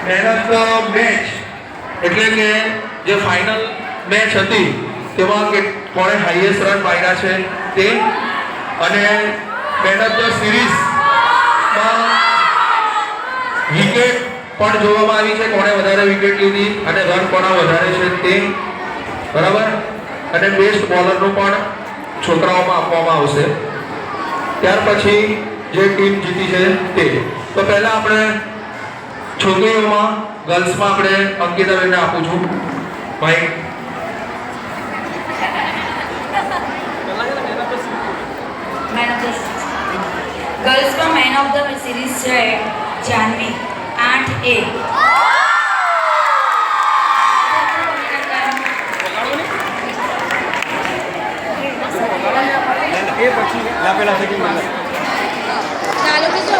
Man of the match એટલે કે જે ફાઇનલ મેચ હતી તેમાં કોણે હાઈએસ્ટ રન માર્યા છે તે, અને મેન ઓફ ધ સિરીઝમાં વિકેટ પણ જોવામાં આવી છે, કોણે વધારે વિકેટ લીધી અને રન કોના વધારે છે તે, બરાબર. અને બેસ્ટ બોલરનું પણ છોકરાઓમાં આપવામાં આવશે. ત્યાર પછી જે ટીમ જીતી છે તે. તો પહેલા આપણે છોકરીઓમાં ગર્લ્સમાં આપણે અંકિતાબેનને આપું છું ભાઈ. ગર્લ્સમાં મેન ઓફ ધ સિરીઝ છે જાનવી, 8A. એ પછી લાપેલા થઈ ગઈ. ચાલો કે જો